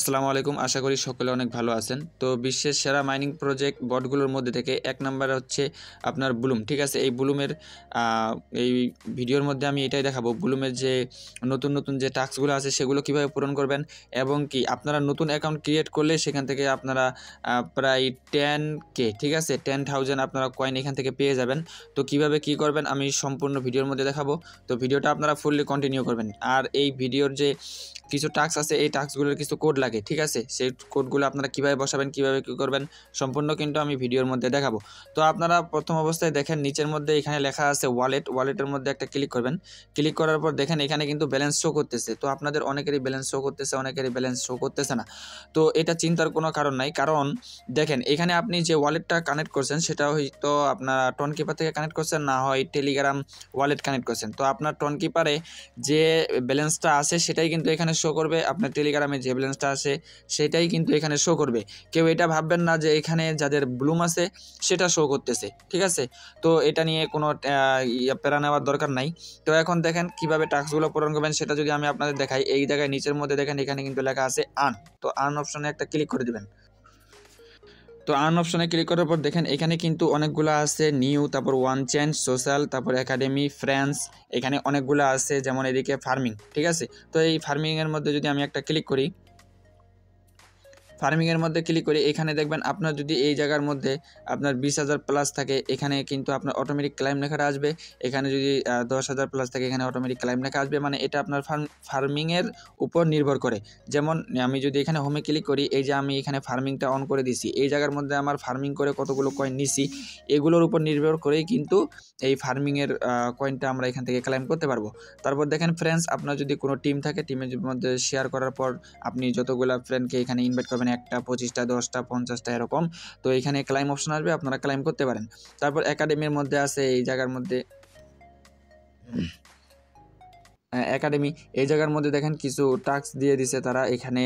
আসসালামু আলাইকুম। আশা করি সকলে অনেক ভালো আছেন। তো বিশ্বের সেরা মাইনিং প্রজেক্ট বটগুলোর মধ্যে থেকে এক নাম্বারে হচ্ছে আপনার ব্লুম। ঠিক আছে? এই ব্লুমের এই ভিডিওর মধ্যে আমি এটাই দেখাবো ব্লুমের যে নতুন যে টাস্কগুলো আছে সেগুলো কিভাবে পূরণ করবেন এবং কি আপনারা নতুন অ্যাকাউন্ট ক্রিয়েট করলে সেখান থেকে আপনারা প্রায় 10K, ঠিক আছে? 10,000 আপনারা কয়েন এখান থেকে পেয়ে যাবেন। তো কিভাবে কি করবেন আমি সম্পূর্ণ ভিডিওর মধ্যে দেখাবো। তো ভিডিওটা আপনারা ফুললি কন্টিনিউ করবেন। আর এই ভিডিওর যে কিছু টাস্ক আছে এই টাস্কগুলোর কিছু কোড লাগে, ঠিক আছে? সেই কোডগুলো আপনারা কিভাবে বসাবেন, কিভাবে কী করবেন সম্পূর্ণ কিন্তু আমি ভিডিওর মধ্যে দেখাবো। তো আপনারা প্রথম অবস্থায় দেখেন নিচের মধ্যে এখানে লেখা আছে ওয়ালেটের মধ্যে একটা ক্লিক করবেন। ক্লিক করার পর দেখেন এখানে কিন্তু ব্যালেন্স শো করতেছে। তো আপনাদের অনেকেরই ব্যালেন্স শো করতেছে, অনেকেরই ব্যালেন্স শো করতেছে না। তো এটা চিন্তার কোনো কারণ নাই, কারণ দেখেন এখানে আপনি যে ওয়ালেটটা কানেক্ট করছেন সেটা হয়তো আপনারা টনকিপার থেকে কানেক্ট করছেন, না হয় টেলিগ্রাম ওয়ালেট কানেক্ট করছেন। তো আপনার টনকিপারে যে ব্যালেন্সটা আছে সেটাই কিন্তু এখানে শো করবে, আপনার টেলিগ্রামে যে ব্যালেন্সটা আছে সেটাই কিন্তু এখানে শো করবে। কেউ এটা ভাববেন না যে এখানে যাদের ব্লুম আছে সেটা শো করতেছে, ঠিক আছে? তো এটা নিয়ে কোনো প্যারা নেওয়ার দরকার নাই। তো এখন দেখেন কিভাবে টাস্কগুলো পূরণ করবেন সেটা যদি আমি আপনাদের দেখাই। এই জায়গায় নিচের মধ্যে দেখেন এখানে কিন্তু লেখা আছে আর্ন। তো আর্ন অপশনে একটা ক্লিক করে দিবেন। তো আর্ন অপশনে ক্লিক করার পর দেখেন এখানে কিন্তু অনেকগুলো আছে নিউ, তারপর ওয়ান চেঞ্জ, সোশ্যাল, তারপর একাডেমি, ফ্রেন্ডস, এখানে অনেকগুলো আছে, যেমন এদিকে ফার্মিং, ঠিক আছে? তো এই ফার্মিংয়ের মধ্যে যদি আমি একটা ক্লিক করি, ফার্মিংয়ের মধ্যে ক্লিক করে এখানে দেখবেন আপনার যদি এই জায়গার মধ্যে আপনার 20,000 প্লাস থাকে এখানে কিন্তু আপনার অটোমেটিক ক্লাইম লেখাটা আসবে। এখানে যদি 10,000 প্লাস থাকে এখানে অটোমেটিক ক্লাইম লেখা আসবে। মানে এটা আপনার ফার্মিংয়ের উপর নির্ভর করে। যেমন আমি যদি এখানে হোমে ক্লিক করি, এই যে আমি এখানে ফার্মিংটা অন করে দিছি, এই জায়গার মধ্যে আমার ফার্মিং করে কতগুলো কয়েন নিছি এগুলোর উপর নির্ভর করেই কিন্তু এই ফার্মিংয়ের কয়েনটা আমরা এখান থেকে ক্লাইম করতে পারবো। তারপর দেখেন ফ্রেন্ডস, আপনার যদি কোনো টিম থাকে টিমের মধ্যে শেয়ার করার পর আপনি যতগুলো ফ্রেন্ডকে এখানে ইনভাইট করবেন, 1টা, 25টা, 10টা, 50টা এরকম, তো এখানে ক্লাইম অপশন আসবে, আপনারা ক্লাইম করতে পারেন। তারপর একাডেমির মধ্যে আছে এই জায়গার মধ্যে একাডেমি, এই জায়গার মধ্যে দেখেন কিছু টাস্ক দিয়ে দিছে তারা। এখানে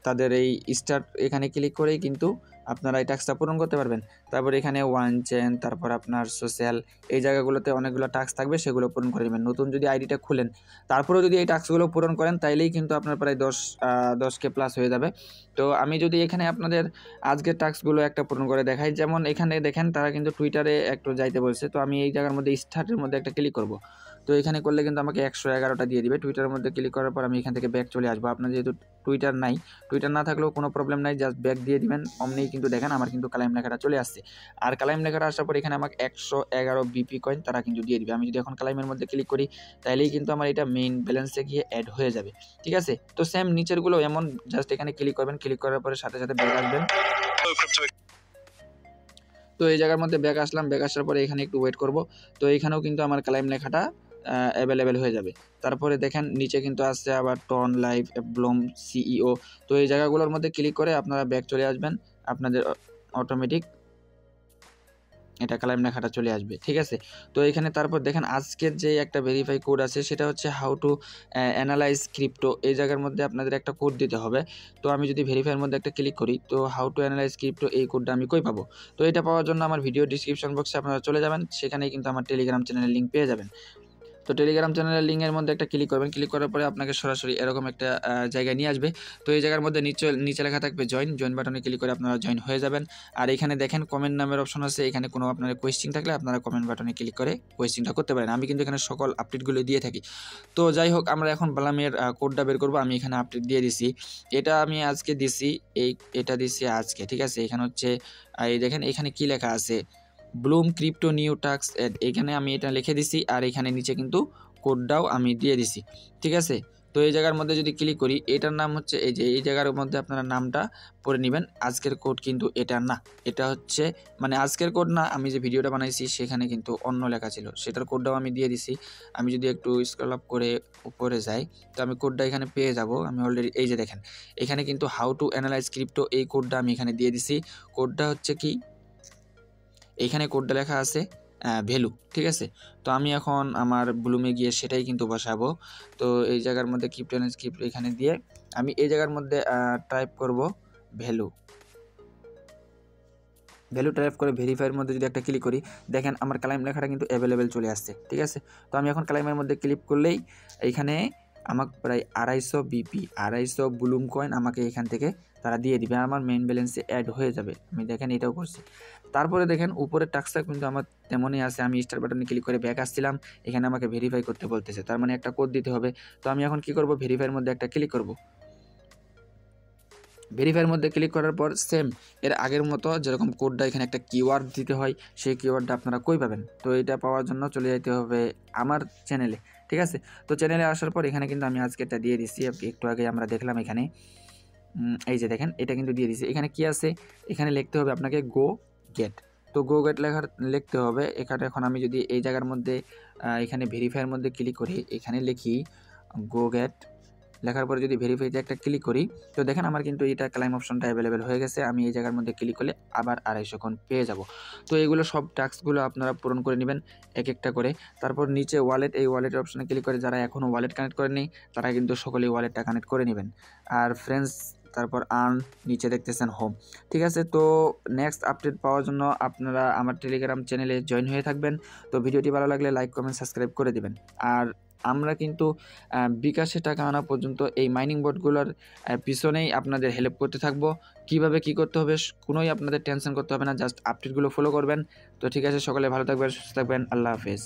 তাদের এই স্টার্ট এখানে ক্লিক করেই কিন্তু আপনারা এই টাস্কটা পূরণ করতে পারবেন। তারপর এখানে ওয়ান চেন, তারপর আপনার সোশ্যাল, এই জায়গাগুলোতে অনেকগুলো টাস্ক থাকবে, সেগুলো পূরণ করে নেবেন। নতুন যদি আইডিটা খুলেন তারপরেও যদি এই টাস্কগুলো পূরণ করেন তাইলেই কিন্তু আপনার প্রায় 10K প্লাস হয়ে যাবে। তো আমি যদি এখানে আপনাদের আজকের টাস্কগুলো একটা পূরণ করে দেখাই, যেমন এখানে দেখেন তারা কিন্তু টুইটারে একটু যাইতে বলছে। তো আমি এই জায়গার মধ্যে স্টার্টের মধ্যে একটা ক্লিক করব। তো এখানে করলে কিন্তু আমাকে 111টা দিয়ে দিবে। টুইটারের মধ্যে ক্লিক করার পর আমি এখান থেকে ব্যাক চলে আসবো। আপনার যেহেতু টুইটার নাই, টুইটার না থাকলেও কোনো প্রবলেম নাই, জাস্ট ব্যাক দিয়ে দিবেন, অমনিই কিন্তু দেখেন আমার কিন্তু ক্লাইম লেখাটা চলে আসছে। আর ক্লাইম লেখাটা আসার পর এখানে আমাকে 111 বিপি কয়েন তারা কিন্তু দিয়ে দিবে। আমি যদি এখন ক্লাইমের মধ্যে ক্লিক করি তাইলেই কিন্তু আমার এটা মেইন ব্যালেন্সে গিয়ে অ্যাড হয়ে যাবে, ঠিক আছে? তো সেম নিচেরগুলো এমন, জাস্ট এখানে ক্লিক করবেন, ক্লিক করার পরে সাথে সাথে ব্যাক আসবেন। তো এই জায়গার মধ্যে ব্যাক আসলাম, ব্যাক আসার পরে এখানে একটু ওয়েট করব। তো এখানেও কিন্তু আমার ক্লাইম লেখাটা অ্যাভেলেবেল হয়ে যাবে। তারপরে দেখেন নিচে কিন্তু আসছে আবার টন লাইভ, ব্লুম, সিইও। তো এই জায়গাগুলোর মধ্যে ক্লিক করে আপনারা ব্যাক চলে আসবেন, আপনাদের অটোমেটিক এটা ক্লাইম লেখাটা চলে আসবে, ঠিক আছে? তো এখানে তারপর দেখেন আজকের যে একটা ভেরিফাই কোড আছে সেটা হচ্ছে হাউ টু অ্যানালাইজ ক্রিপ্টো। এই জায়গার মধ্যে আপনাদের একটা কোড দিতে হবে। তো আমি যদি ভেরিফাইয়ের মধ্যে একটা ক্লিক করি, তো হাউ টু অ্যানালাইজ ক্রিপ্টো এই কোডটা আমি কই পাবো? তো এটা পাওয়ার জন্য আমার ভিডিও ডিসক্রিপশন বক্সে আপনারা চলে যাবেন, সেখানেই কিন্তু আমার টেলিগ্রাম চ্যানেলের লিঙ্ক পেয়ে যাবেন। তো টেলিগ্রাম চ্যানেলের লিঙ্কের মধ্যে একটা ক্লিক করবেন, ক্লিক করার পরে আপনাকে সরাসরি এরকম একটা জায়গায় নিয়ে আসবে। তো এই জায়গার মধ্যে নিচে লেখা থাকবে জয়েন বাটনে ক্লিক করে আপনারা জয়েন হয়ে যাবেন। আর এখানে দেখেন কমেন্ট নামের অপশন আছে, এখানে কোনো আপনার কোয়েশ্চেন থাকলে আপনারা কমেন্ট বাটনে ক্লিক করে কোয়েশ্চেনটা করতে পারেন। আমি কিন্তু এখানে সকল আপডেটগুলো দিয়ে থাকি। তো যাই হোক, আমরা এখন ব্লামের কোডটা বের করবো। আমি এখানে আপডেট দিয়ে দিছি, এটা আমি আজকে দিছি, এটা দিছি আজকে, ঠিক আছে? এখানে হচ্ছে এই দেখেন এখানে কি লেখা আছে, Bloom crypto new task add, এখানে আমি এটা লিখে দিছি আর এখানে নিচে কিন্তু কোডটাও আমি দিয়ে দিছি, ঠিক আছে? তো এই জায়গার মধ্যে যদি ক্লিক করি, এটার নাম হচ্ছে এই যে এই জায়গার মধ্যে আপনারা নামটা পড়ে নেবেন। আজকের কোড কিন্তু এটা না, এটা হচ্ছে মানে আজকের কোড না, আমি যে ভিডিওটা বানাইছি সেখানে কিন্তু অন্য লেখা ছিল, সেটার কোডটাও আমি দিয়ে দিছি। আমি যদি একটু স্ক্রল আপ করে উপরে যাই তো আমি কোডটা এখানে পেয়ে যাব। আমি অলরেডি এই যে দেখেন এখানে কিন্তু হাউ টু অ্যানালাইজ ক্রিপ্টো এই কোডটা আমি এখানে দিয়ে দিছি। কোডটা হচ্ছে কি, এইখানে কোডটা লেখা আছে ভ্যালু, ঠিক আছে? তো আমি এখন আমার ব্লুমে গিয়ে সেটাই কিন্তু বসাবো। তো এই জায়গার মধ্যে ক্রিপ্টো এখানে দিয়ে আমি এই জায়গার মধ্যে টাইপ করব ভ্যালু টাইপ করে ভেরিফাইয়ের মধ্যে যদি একটা ক্লিক করি, দেখেন আমার ক্লাইম লেখাটা কিন্তু অ্যাভেলেবেল চলে আসছে, ঠিক আছে? তো আমি এখন ক্লাইমের মধ্যে ক্লিক করলেই এইখানে আমাকে প্রায় 250 বিপি 250 ব্লুম কয়েন আমাকে এখান থেকে তারা দিয়ে দিবে, আমার মেইন ব্যালেন্সে অ্যাড হয়ে যাবে। আমি দেখেন এটাও করছি। তারপরে দেখেন উপরের টাস্কটা কিন্তু আমার তেমনই আছে। আমি স্টার বাটনে ক্লিক করে ব্যাক আসছিলাম, এখানে আমাকে ভেরিফাই করতে বলতেছে, তার মানে একটা কোড দিতে হবে। তো আমি এখন কি করব, ভেরিফাইয়ের মধ্যে একটা ক্লিক করব। ভেরিফাইয়ের মধ্যে ক্লিক করার পর সেম এর আগের মতো যেরকম কোডটা এখানে একটা কিওয়ার্ড দিতে হয়, সেই কিওয়ার্ডটা আপনারা কই পাবেন। তো এটা পাওয়ার জন্য চলে যেতে হবে আমার চ্যানেলে, ঠিক আছে। তো চ্যানেলে আসার পর এখানে কিন্তু আমি আজকে এটা দিয়ে দিচ্ছি, একটু আগে আমরা দেখলাম এখানে এই যে দেখেন এটা কিন্তু দিয়ে দিচ্ছি। এখানে কি আছে, এখানে লিখতে হবে আপনাকে গো গেট। তো গো গেট লিখতে হবে এখানে। এখন আমি যদি এই জায়গার মধ্যে এখানে ভেরিফাইয়ের মধ্যে ক্লিক করি, এখানে লিখি গো গেট, লেখার পরে যদি ভেরিফাইতে একটা ক্লিক করি, তো দেখেন আমার কিন্তু এটা ক্লাইম অপশনটা অ্যাভেলেবেল হয়ে গেছে। আমি এই জায়গার মধ্যে ক্লিক করলে আবার 250 কোণ পেয়ে যাব। তো এইগুলো সব টাস্কগুলো আপনারা পূরণ করে নেবেন এক একটা করে। তারপর নিচে ওয়ালেট, এই ওয়ালেটের অপশনে ক্লিক করে যারা এখনও ওয়ালেট কানেক্ট করেনি তারা কিন্তু সকলেই ওয়ালেটটা কানেক্ট করে নেবেন। আর ফ্রেন্ডস, তারপর আর্ন, নিচে দেখতেছেন হোম, ঠিক আছে। তো নেক্সট আপডেট পাওয়ার জন্য আপনারা আমার টেলিগ্রাম চ্যানেলে জয়েন হয়ে থাকবেন। তো ভিডিওটি ভালো লাগলে লাইক, কমেন্ট, সাবস্ক্রাইব করে দিবেন। আর আমরা কিন্তু বিকাশে টাকা আনা পর্যন্ত এই মাইনিং বোর্ডগুলোর পিছনেই আপনাদের হেল্প করতে থাকবো। কিভাবে কি করতে হবে কোনোই আপনাদের টেনশন করতে হবে না, জাস্ট আপডেটগুলো ফলো করবেন। তো ঠিক আছে, সকলে ভালো থাকবেন, সুস্থ থাকবেন, আল্লাহ হাফেজ।